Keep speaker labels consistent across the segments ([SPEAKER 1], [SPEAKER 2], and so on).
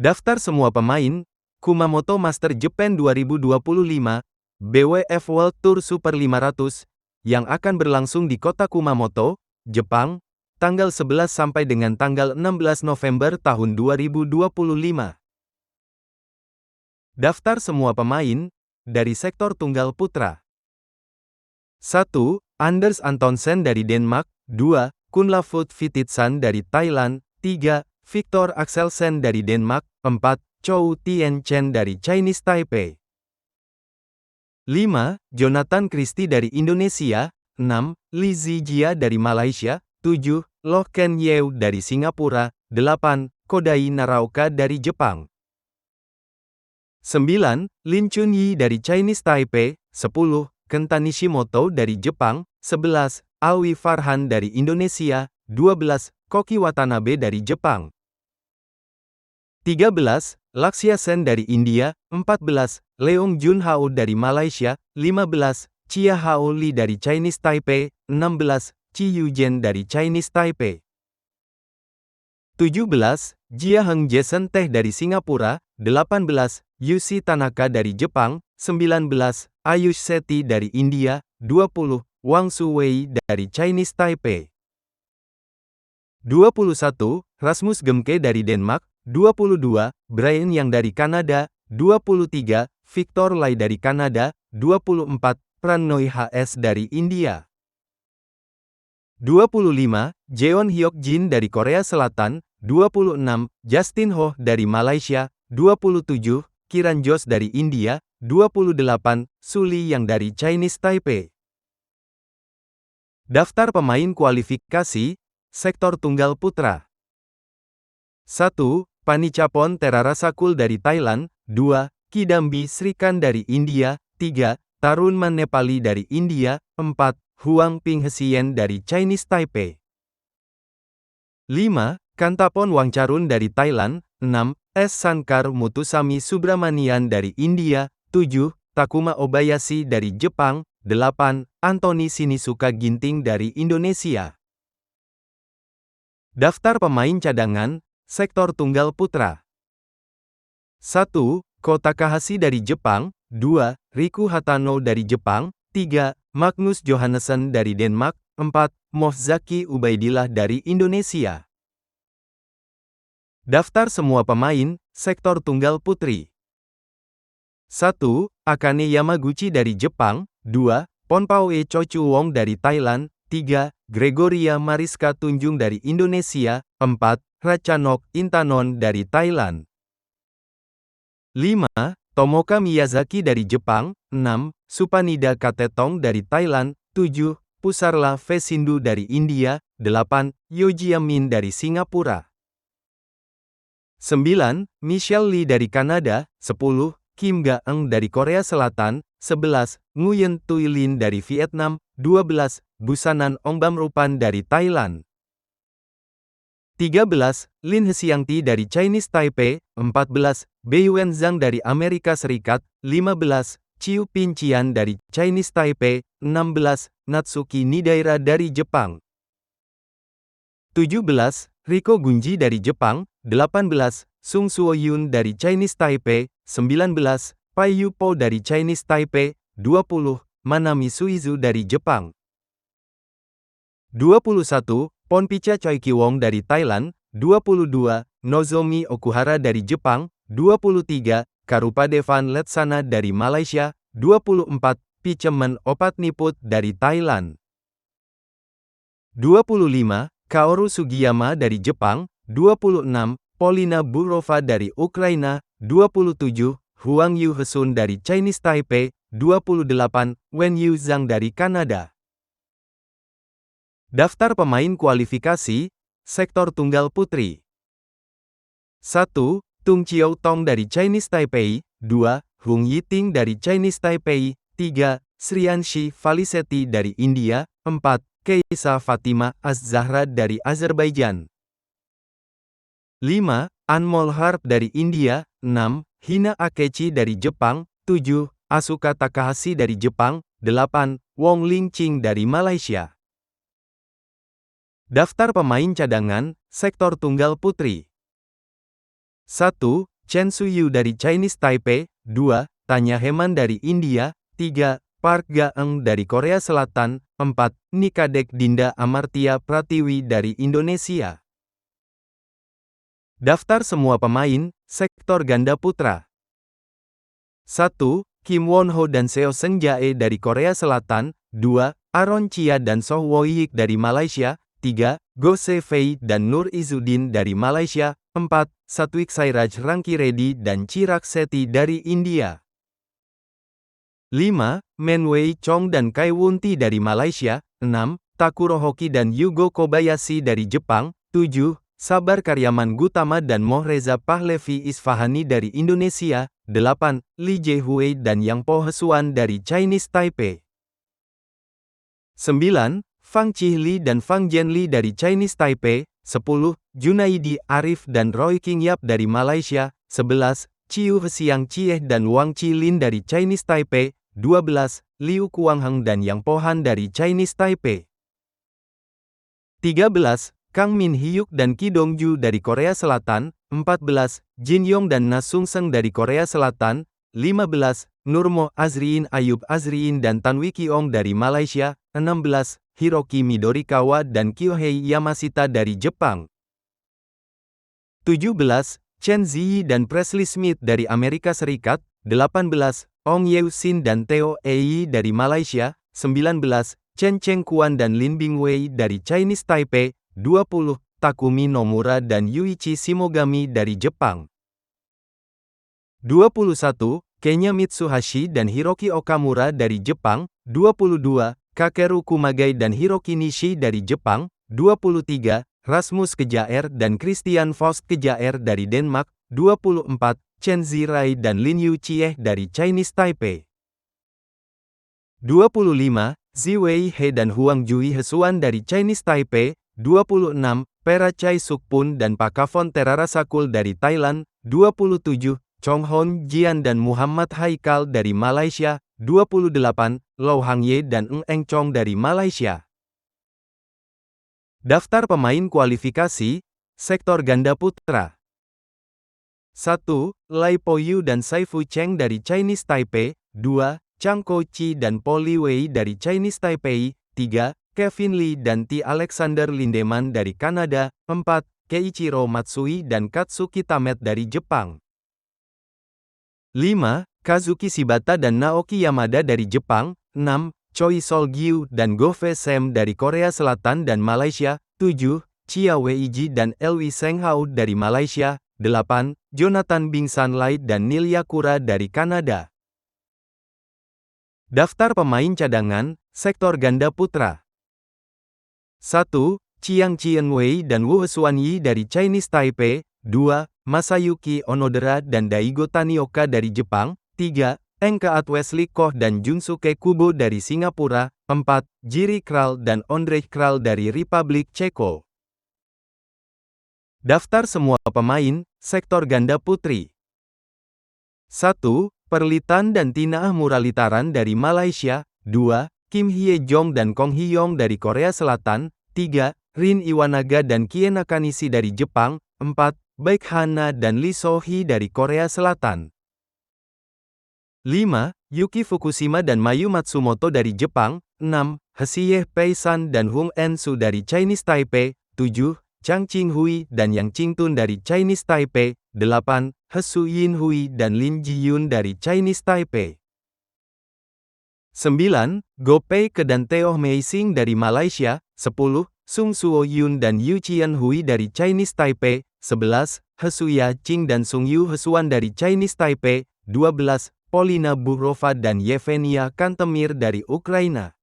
[SPEAKER 1] Daftar semua pemain Kumamoto Master Japan 2025 BWF World Tour Super 500 yang akan berlangsung di kota Kumamoto, Jepang, tanggal 11 sampai dengan tanggal 16 November tahun 2025. Daftar semua pemain dari sektor tunggal putra. 1. Anders Antonsen dari Denmark. 2. Kunlavut Vititsan dari Thailand. 3. Victor Axelsen dari Denmark. 4. Chou Tien Chen dari Chinese Taipei. 5. Jonathan Christie dari Indonesia. 6. Li Zijia dari Malaysia. 7. Loh Ken Yew dari Singapura. 8. Kodai Naraoka dari Jepang. 9. Lin Chunyi dari Chinese Taipei. 10. Kenta Nishimoto dari Jepang. 11. Alwi Farhan dari Indonesia. 12. Koki Watanabe dari Jepang. 13. Lakshya Sen dari India. 14. Leong Junhao dari Malaysia. 15. Chia Hao Li dari Chinese Taipei. 16. Chi Yujen dari Chinese Taipei. 17. Jia Heng Jason Teh dari Singapura. 18. Yushi Tanaka dari Jepang. 19. Ayush Sethi dari India. 20. Wang Suwei dari Chinese Taipei. 21. Rasmus Gemke dari Denmark. 22. Brian Yang dari Kanada. 23. Victor Lai dari Kanada. 24. Prannoy HS dari India. 25. Jeon Hyuk Jin dari Korea Selatan. 26. Justin Ho dari Malaysia. 27. Kiran Josh dari India. 28. Suli Yang dari Chinese Taipei. Daftar pemain kualifikasi sektor tunggal putra. 1. Panichapon Terarasakul dari Thailand. 2. Kidambi Srikan dari India. 3. Tarun Man Nepali dari India. 4. Huang Pinghsien dari Chinese Taipei. 5. Kantapon Wangcarun dari Thailand. 6. S. Sankar Muthusamy Subramanian dari India. 7. Takuma Obayashi dari Jepang. 8. Anthony Sinisuka Ginting dari Indonesia. Daftar pemain cadangan sektor tunggal putra. 1. Ko Takahashi dari Jepang. 2. Riku Hatano dari Jepang. 3. Magnus Johannesson dari Denmark. 4. Mohzaki Ubaidillah dari Indonesia. Daftar semua pemain sektor tunggal putri. 1. Akane Yamaguchi dari Jepang. 2. Ponpaoe Chochuwong dari Thailand. 3. Gregoria Mariska Tunjung dari Indonesia. 4. Ratchanok Intanon dari Thailand. 5. Tomoka Miyazaki dari Jepang. 6. Supanida Katetong dari Thailand. 7. Pusarla Vesindu dari India. 8. Yoji Min dari Singapura. 9. Michelle Lee dari Kanada. 10. Kim Ga-eun dari Korea Selatan. 11. Nguyen Thuy Lin dari Vietnam. 12. Busanan Ongbamrupan dari Thailand. 13. Lin Hsiangti dari Chinese Taipei. 14. Beiyuan Zhang dari Amerika Serikat. 15. Chiu Pincian dari Chinese Taipei. 16. Natsuki Nidaira dari Jepang. 17. Riko Gunji dari Jepang. 18. Sung Suo Yun dari Chinese Taipei. 19. Pai Yu Po dari Chinese Taipei. 20. Manami Suizu dari Jepang. 21. Ponpicha Choi-kiwong dari Thailand. 22. Nozomi Okuhara dari Jepang. 23. Karupadevan Letsana dari Malaysia. 24. Pichemen Opatniput dari Thailand. 25. Kaoru Sugiyama dari Jepang. 26. Polina Burova dari Ukraina. 27. Huang Yu-hesun dari Chinese Taipei. 28. Wen Yu Zhang dari Kanada. Daftar pemain kualifikasi sektor tunggal putri. 1. Tung Chiao Tong dari Chinese Taipei. 2. Hung Yiting dari Chinese Taipei. 3. Srianshi Falisetti dari India. 4. Keisa Fatima Az-Zahra dari Azerbaijan. 5. Anmol Harp dari India. 6. Hina Akechi dari Jepang. 7. Asuka Takahashi dari Jepang. 8. Wong Lingqing dari Malaysia. Daftar pemain cadangan sektor tunggal putri. 1. Chen Suyu dari Chinese Taipei. 2. Tanya Heman dari India. 3. Park Ga-eung dari Korea Selatan. 4. Nikadek Dinda Amartya Pratiwi dari Indonesia. Daftar semua pemain sektor ganda putra. 1. Kim Won-ho dan Seo Seung-jae dari Korea Selatan. 2. Aaron Chia dan Soh Woo-yik dari Malaysia. 3. Go Se-fei dan Nur Izzuddin dari Malaysia. 4. Satwik Sairaj Ranki Reddy dan Chirag Shetty dari India. 5. Men Wei Chong dan Kai Won-ti dari Malaysia. 6. Takuro Hoki dan Yugo Kobayashi dari Jepang. 7. Sabar Karyaman Gutama dan Mohreza Pahlavi Isfahani dari Indonesia. 8. Lee Jae-hui dan Yang Po Hesuan dari Chinese Taipei. 9. Fang Chih-lee dan Fang Jianli dari Chinese Taipei. 10. Junaidi Arif dan Roy King Yap dari Malaysia. 11. Chiu Hsiang Chieh dan Wang Qilin dari Chinese Taipei. 12. Liu Kuangheng dan Yang Po Han dari Chinese Taipei. 13. Kang Min Hyuk dan Ki Dongju dari Korea Selatan. 14. Jin Yong dan Na Sung Seng dari Korea Selatan. 15. Nurmo Azriin Ayub Azriin dan Tan Wi Kiong dari Malaysia. 16. Hiroki Midorikawa dan Kyohei Yamashita dari Jepang. 17. Chen Ziyi dan Presley Smith dari Amerika Serikat. 18. Ong Yew-shin dan Theo Ei dari Malaysia. 19. Chen Cheng-kuan dan Lin Bingwei dari Chinese Taipei. 20. Takumi Nomura dan Yuichi Shimogami dari Jepang. 21. Kenya Mitsuhashi dan Hiroki Okamura dari Jepang. 22. Kakeru Kumagai dan Hiroki Nishi dari Jepang. 23. Rasmus Kjaer dan Christian Faust Kjaer dari Denmark. 24. Chen Zirai dan Lin Yu Chieh dari Chinese Taipei. 25. Ziwei He dan Huang Jui Hesuan dari Chinese Taipei. 26. Perachai Sukpun dan Pakavon Terarasakul dari Thailand. 27. Chong Hon Jian dan Muhammad Haikal dari Malaysia. 28. Lau Hangye dan Ng Eng Chong dari Malaysia. Daftar pemain kualifikasi sektor ganda putra. 1. Lai Poyu dan Saifu Cheng dari Chinese Taipei. 2. Chang Ko-chi dan Po Li Wei dari Chinese Taipei. 3. Kevin Lee dan T. Alexander Lindemann dari Kanada. 4. Keiichiro Matsui dan Katsuki Tamet dari Jepang. 5. Kazuki Shibata dan Naoki Yamada dari Jepang. 6. Choi Sol-gyu dan Go Fe-sem dari Korea Selatan dan Malaysia. 7. Chia Wei-ji dan Elwi Seng-hao dari Malaysia. 8. Jonathan Bingsan Lai dan Neil Yakura dari Kanada. Daftar pemain cadangan sektor ganda putra. 1. Chiang Chien-wei dan Wu Hesuan-yi dari Chinese Taipei. 2. Masayuki Onodera dan Daigo Tanioka dari Jepang. 3. Engkeat Wesley Koh dan Junsuke Kubo dari Singapura. 4. Jiri Kral dan Ondrej Kral dari Republik Ceko. Daftar semua pemain sektor ganda putri. 1. Perlitan dan Tina Muralitaran dari Malaysia. 2. Kim Hye Jong dan Kong Hye-yong dari Korea Selatan. 3. Rin Iwanaga dan Kie Nakanishi dari Jepang. 4. Baek Hana dan Lee So-hee dari Korea Selatan. 5. Yuki Fukushima dan Mayu Matsumoto dari Jepang. 6. Hsieh Pei-san dan Hung En-su dari Chinese Taipei. 7. Chang Ching-hui dan Yang Qingtun dari Chinese Taipei. 8. Hesu Yin-hui dan Lin Ji-yun dari Chinese Taipei. 9. Go Pei-ke dan Teo Mei-sing dari Malaysia. 10. Sung Suo-yun dan Yu Chien-hui dari Chinese Taipei. 11. Hesu Ya-ching dan Sung Yu Hesuan dari Chinese Taipei. 12. Polina Burova dan Yevgenia Kantemir dari Ukraina.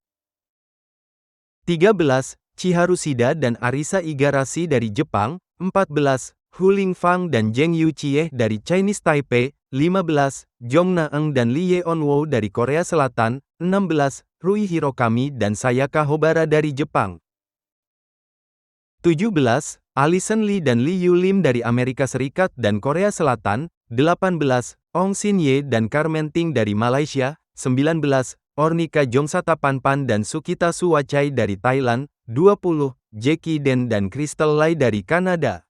[SPEAKER 1] 13. Chiharu Shida dan Arisa Igarashi dari Jepang. 14. Hu Lingfang dan Zheng Yu Chieh dari Chinese Taipei. 15. Jong Na-eung dan Lee Yeon-woo dari Korea Selatan. 16. Rui Hirokami dan Sayaka Hobara dari Jepang. 17. Alison Lee dan Lee Yu-lim dari Amerika Serikat dan Korea Selatan. 18. Ong Sin-ye dan Carmen Ting dari Malaysia. 19. Ornika Jongsatapanpan dan Sukita Suwachai dari Thailand. 20. Jackie Den dan Crystal Lai dari Kanada.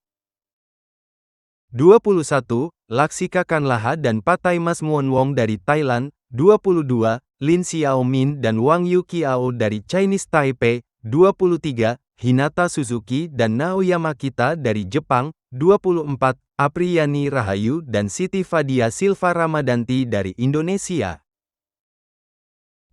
[SPEAKER 1] 21. Laksika Kanlaha dan Pataimas Muonwong dari Thailand. 22. Lin Xiaomin dan Wang Yuqiao dari Chinese Taipei. 23. Hinata Suzuki dan Naoya Makita dari Jepang. 24. Apriyani Rahayu dan Siti Fadia Silva Ramadanti dari Indonesia.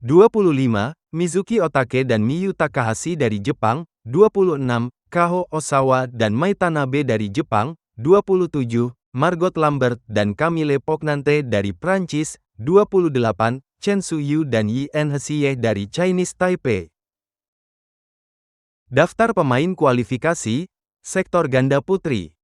[SPEAKER 1] 25. Mizuki Otake dan Miyu Takahashi dari Jepang. 26. Kaho Osawa dan Mai Tanabe dari Jepang. 27. Margot Lambert dan Camille Pognante dari Prancis. 28. Chen Suyu dan Yi Enhesieh dari Chinese Taipei. Daftar pemain kualifikasi, sektor ganda putri.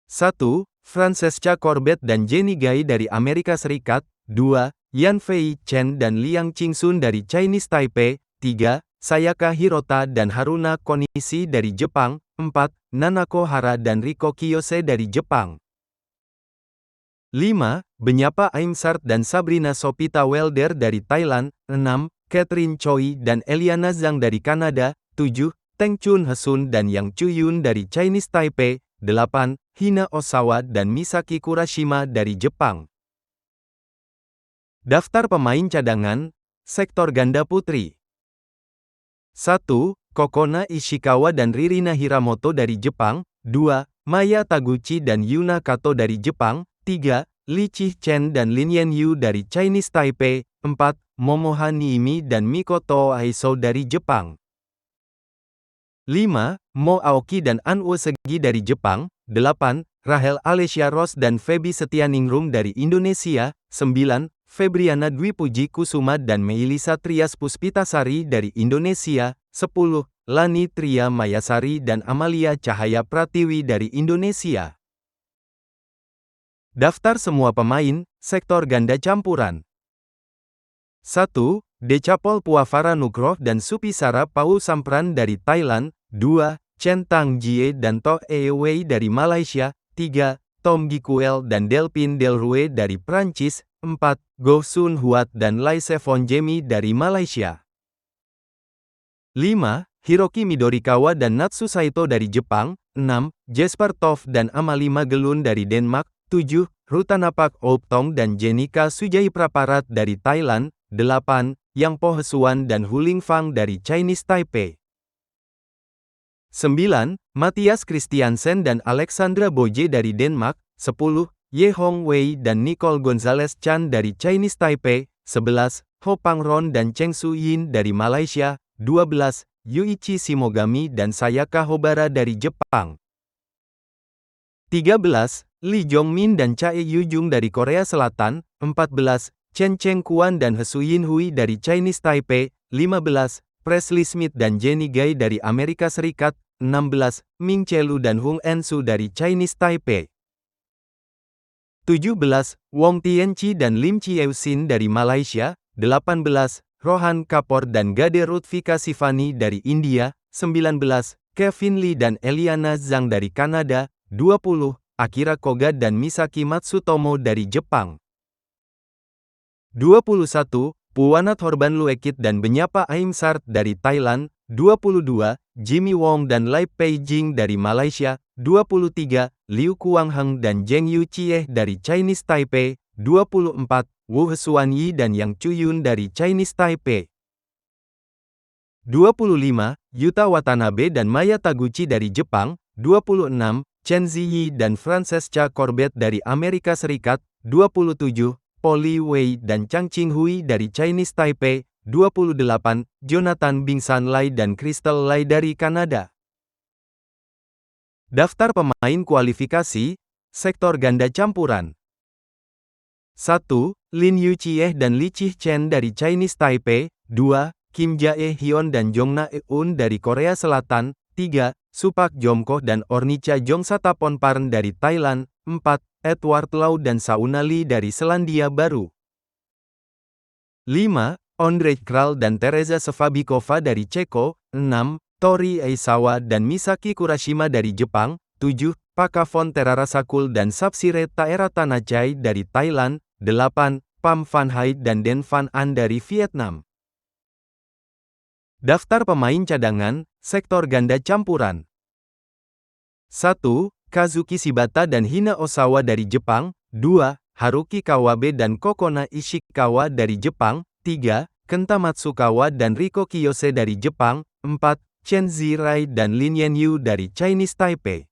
[SPEAKER 1] 1. Francesca Corbett dan Jenny Gai dari Amerika Serikat. 2. Yan Fei Chen dan Liang Qingsun dari Chinese Taipei. 3. Sayaka Hirota dan Haruna Konishi dari Jepang. 4. Nanako Hara dan Riko Kiyose dari Jepang. 5. Benyapa Aimsart dan Sabrina Sopita Welder dari Thailand. 6. Catherine Choi dan Eliana Zhang dari Kanada. 7. Teng Chun Hesun dan Yang Chuyun dari Chinese Taipei. 8. Hina Osawa dan Misaki Kurashima dari Jepang. Daftar pemain cadangan, sektor ganda putri. 1. Kokona Ishikawa dan Ririna Hiramoto dari Jepang. 2. Maya Taguchi dan Yuna Kato dari Jepang. 3. Li Chi-chen dan Lin Yan-yu dari Chinese Taipei. 4. Momoha Niimi dan Mikoto Aiso dari Jepang. 5. Mo Aoki dan An Uesegi dari Jepang. 8. Rahel Alessia Ross dan Feby Setianingrum dari Indonesia. 9. Febriana Dwi Puji Kusuma dan Meilisa Trias Puspitasari dari Indonesia. 10. Lani Tria Mayasari dan Amalia Cahaya Pratiwi dari Indonesia. Daftar semua pemain, sektor ganda campuran. 1. Decapol Puavara Nugroh dan Supisara Paul Sampran dari Thailand. 2. Chen Tang Jie dan To E Wei dari Malaysia. 3. Tom Gikuel dan Delphin Delrue dari Prancis. 4. Goh Sun Huat dan Lai Sevon Jemi dari Malaysia. 5. Hiroki Midorikawa dan Natsu Saito dari Jepang. 6. Jesper Toft dan Amalie Magelun dari Denmark. 7. Rutanapak Optong dan Jenika Sujai Praparat dari Thailand. 8. Yang Po Hesuan dan Huling Fang dari Chinese Taipei. 9. Matthias Christiansen dan Alexandra Boje dari Denmark. 10. Ye Hong Wei dan Nicole Gonzalez Chan dari Chinese Taipei. 11. Ho Pangron dan Cheng Su-yin dari Malaysia. 12. Yuichi Shimogami dan Sayaka Hobara dari Jepang. 13. Lee Jong-min dan Chae Yu-jung dari Korea Selatan. 14. Chen Cheng-kuan dan Hesuyin Hui dari Chinese Taipei. 15. Presley Smith dan Jenny Gai dari Amerika Serikat. 16. Ming Chelu dan Hung En-su dari Chinese Taipei. 17. Wong Tianchi dan Lim Chieu-sin dari Malaysia. 18. Rohan Kapoor dan Gade Rutvika Sivani dari India. 19. Kevin Lee dan Eliana Zhang dari Kanada. 20. Akira Koga dan Misaki Matsutomo dari Jepang. 21. Puwanat Horbanluekit dan Benyapa Aimsart dari Thailand. 22. Jimmy Wong dan Lai Peijing dari Malaysia. 23. Liu Kuangheng dan Zheng Yuqieh dari Chinese Taipei. 24. Wu Hesuan Yi dan Yang Chuyun dari Chinese Taipei. 25. Yuta Watanabe dan Maya Taguchi dari Jepang. 26. Chen Ziyi dan Francesca Corbett dari Amerika Serikat. 27. Polly Wei dan Chang Qinghui dari Chinese Taipei. 28. Jonathan Bingsan Lai dan Crystal Lai dari Kanada. Daftar pemain kualifikasi, sektor ganda campuran. 1. Lin Yuqieh dan Li Chi-chen dari Chinese Taipei. 2. Kim Jae-hyun dan Jongna Eun dari Korea Selatan. 3. Supak Jomkoh dan Ornica Jongsataponparn dari Thailand. 4. Edward Lau dan Sauna Lee dari Selandia Baru. 5. Ondrej Kral dan Teresa Sevabikova dari Ceko. 6. Tori Aisawa dan Misaki Kurashima dari Jepang. 7. Pakavon Terarasakul dan Sapsire Taera Tanachai dari Thailand. 8. Pham Van Hai dan Den Van An dari Vietnam. Daftar pemain cadangan, sektor ganda campuran. 1. Kazuki Shibata dan Hina Osawa dari Jepang. 2. Haruki Kawabe dan Kokona Ishikawa dari Jepang. 3. Kenta Matsukawa dan Riko Kiyose dari Jepang. 4. Chen Zirai dan Lin Yanyu dari Chinese Taipei.